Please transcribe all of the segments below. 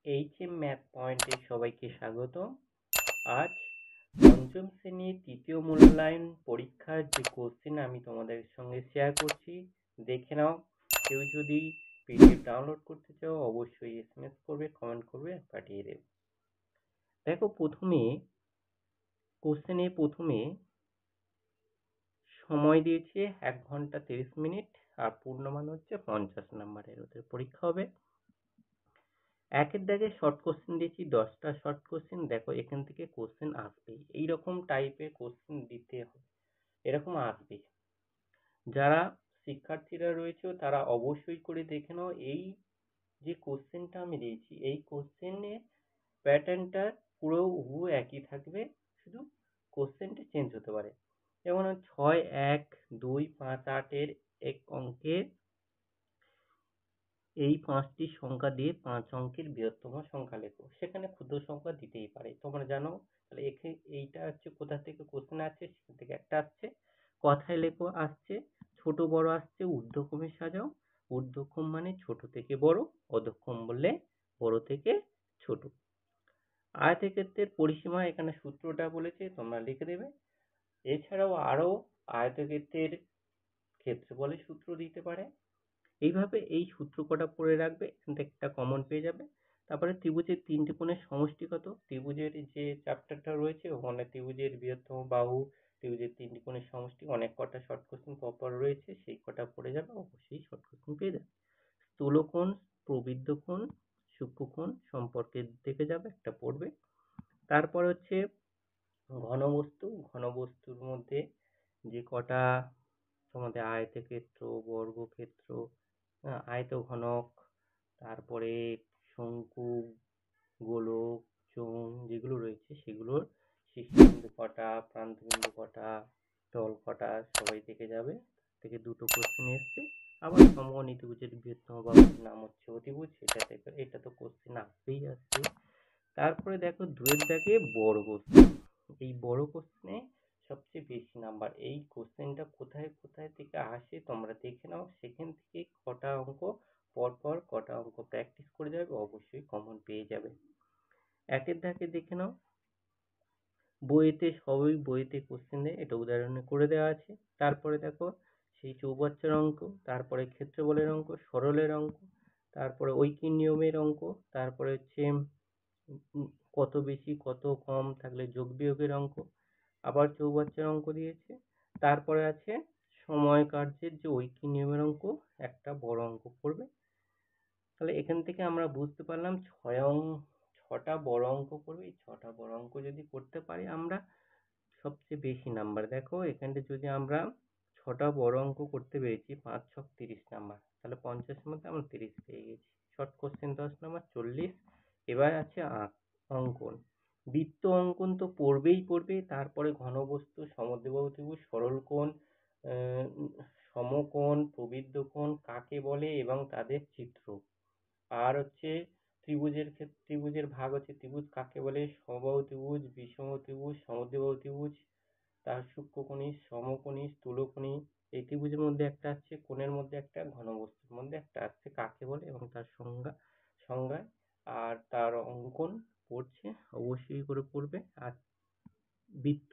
HM math পয়েন্টে সবাইকে স্বাগত। আজ পঞ্চম শ্রেণীর তৃতীয় মূল্যায়ন পরীক্ষার যে কোশ্চেন আমি তোমাদের সঙ্গে শেয়ার করছি, দেখে নাও। কেউ যদি পিডিএফ ডাউনলোড করতে চাও অবশ্যই এসএমএস করবে, কমেন্ট করবে, পাঠিয়ে দেবে। দেখো, প্রথমে সময় দিয়েছে 1 ঘন্টা 30 মিনিট, আর পূর্ণমান হচ্ছে 50 নাম্বারের। ওদের পরীক্ষা হবে। একের দাগে শর্ট কোশ্চেন দিয়েছি, 10টা শর্ট কোশ্চেন। দেখো, এখান থেকে কোশ্চেন আসবেই, এইরকম টাইপের কোশ্চেন দিতে হবে, এরকম আসবে। যারা শিক্ষার্থীরা রয়েছে তারা অবশ্যই করে দেখে নাও। এই যে কোশ্চেনটা আমি দিয়েছি, এই কোশ্চেনের প্যাটার্নটা পুরো হুবহু একই থাকবে, শুধু কোশ্চেনটা চেঞ্জ হতে পারে। যেমন 6, 1, 2, 5, 8 এর এক অঙ্কের এই 5টি সংখ্যা দিয়ে 5 অঙ্কের বৃহত্তম সংখ্যা লেখো। সেখানে ক্ষুদ্র সংখ্যা দিতেই পারে, তোমরা জানো। তাহলে এইটা হচ্ছে কোথা থেকে কোশ্চেন আছে, সেখান থেকে একটা আসছে। কথায় লেখো আসছে, ছোট বড় আসছে, ঊর্ধ্বক্রমে সাজাও। ঊর্ধ্বক্রম মানে ছোট থেকে বড়, অধঃক্রম বললে বড় থেকে ছোট। আয়তক্ষেত্রের পরিসীমা, এখানে সূত্রটা বলেছে, তোমরা লিখে দেবে। এছাড়াও আরো আয়তক্ষেত্রের ক্ষেত্রফলের সূত্র দিতে পারে। এইভাবে এই সূত্র কটা পড়ে রাখবে, এখান থেকে একটা কমন পেয়ে যাবে। তারপরে ত্রিভুজের 3টি কোণের সমষ্টি কত, ত্রিভুজের যে চ্যাপ্টারটা রয়েছে ওখানে ত্রিভুজের বৃহত্তম বাহু, ত্রিভুজের 3টি কোণের সমষ্টি, অনেক কটা শর্ট কোশ্চেন পরপর রয়েছে, সেই কটা পড়ে যাবে, অবশ্যই শর্ট কোশ্চেন পেয়ে যাবে। স্থূলকোণ, প্রবৃদ্ধ কোণ, সূক্ষ্মকোণ সম্পর্কে দেখে যাবে, একটা পড়বে। তারপর হচ্ছে ঘনবস্তু। ঘনবস্তুর মধ্যে যে কটা তোমাদের আয়তক্ষেত্র, বর্গক্ষেত্র, আয়তঘনক, তারপরে শঙ্কু, গোলক, চোঙ যেগুলো রয়েছে সেগুলোর শীর্ষবিন্দু কটা, প্রান্তবিন্দু কটা, তল কটা, সবাই দেখে যাবে। থেকে দুটো কোশ্চেন এসছে। আবার সমকোণী ত্রিভুজের বৃহত্তম বাহুর নাম হচ্ছে অতিভুজ, এটা তো কোশ্চেন আসবেই আসবে। তারপরে দেখো 2 দাগে বড় কোশ্চেন। এই বড় কোশ্চেনে সবচেয়ে বেশি নাম্বার। এই কোশ্চেনটা কোথায় কোথায় থেকে আসে তোমরা দেখে নাও, সেখান থেকে কটা অঙ্ক পরপর কটা অঙ্ক প্র্যাকটিস করে যাবে, অবশ্যই কমন পেয়ে যাবে। একের দাগে দেখে নাও, সবই বইতে কোশ্চেন দেয়, এটা উদাহরণে করে দেওয়া আছে। তারপরে দেখো সেই চৌবাচ্চার অঙ্ক, তারপরে ক্ষেত্রফলের অঙ্ক, সরলের অঙ্ক, তারপরে ঐকিক নিয়মের অঙ্ক, তারপরে হচ্ছে কত বেশি কত কম থাকলে যোগ বিয়োগের অঙ্ক, আবার চৌবাচ্চার অঙ্ক দিয়েছে। তারপরে আছে সময় কার্যের যে ঐকিক নিয়মের অঙ্ক, একটা বড় অঙ্ক করবে। তাহলে এখান থেকে আমরা বুঝতে পারলাম 6টা বড় অঙ্ক করবে। এই 6টা বড় অঙ্ক যদি করতে পারি আমরা, সবচেয়ে বেশি নাম্বার। দেখো এখানটা যদি আমরা 6টা বড় অঙ্ক করতে পেরেছি, 5 ছক 30 নাম্বার, তাহলে 50-এর মধ্যে আমরা 30 পেয়ে গেছি। Short question 10 number, 40। এবার আছে অঙ্কন। বৃত্ত অঙ্কন তো পড়বে। তারপরে ঘনবস্তু, সমদ্বিবাহু ত্রিভুজ, সরলকোণ, সমকোণ, প্রবৃদ্ধ কোণ কাকে বলে এবং তাদের চিত্র। আর হচ্ছে ত্রিভুজের ভাগ হচ্ছে ত্রিভুজ কাকে বলে, সমবাহু ত্রিভুজ, বিষমবাহু ত্রিভুজ, সমদ্বিবাহু ত্রিভুজ, তার সূক্ষ্মকোণী, সমকোণী, স্থূলকোণী। এই ত্রিভুজের মধ্যে একটা আসছে, কোণের মধ্যে একটা, ঘনবস্তুর মধ্যে একটা আসছে, কাকে বলে এবং তার সংজ্ঞায় আর তার অঙ্কন পড়ছে, অবশ্যই করে পড়বে। আর বৃত্ত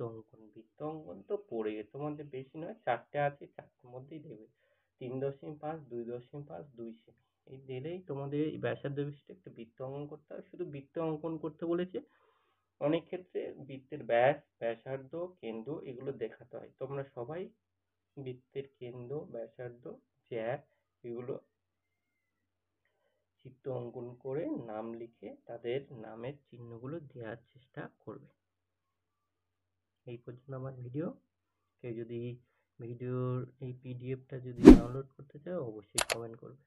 অঙ্কন তো পড়ে গেছে, তোমাদের বেশি নয়, 4টে আছে, 4টের মধ্যেই দেবে। 3.5, 2.5, 2 সেমি, এই দিলেই তোমাদের ব্যাসার্ধ বিশিষ্ট একটা বৃত্ত অঙ্কন করতে হবে। শুধু বৃত্ত অঙ্কন করতে বলেছে, অনেক ক্ষেত্রে বৃত্তের ব্যাস, ব্যাসার্ধ, কেন্দ্র এগুলো দেখাতে হয়। তোমরা সবাই বৃত্তের কেন্দ্র, ব্যাসার্ধ, জ্যা এগুলো চিত্র অঙ্কন করে নাম লিখে তাদের নামের চিহ্নগুলো দেওয়ার চেষ্টা করবে। এই পর্যন্ত আমার ভিডিও। কেউ যদি ভিডিওর এই পিডিএফটা যদি ডাউনলোড করতে চাও অবশ্যই কমেন্ট করবে।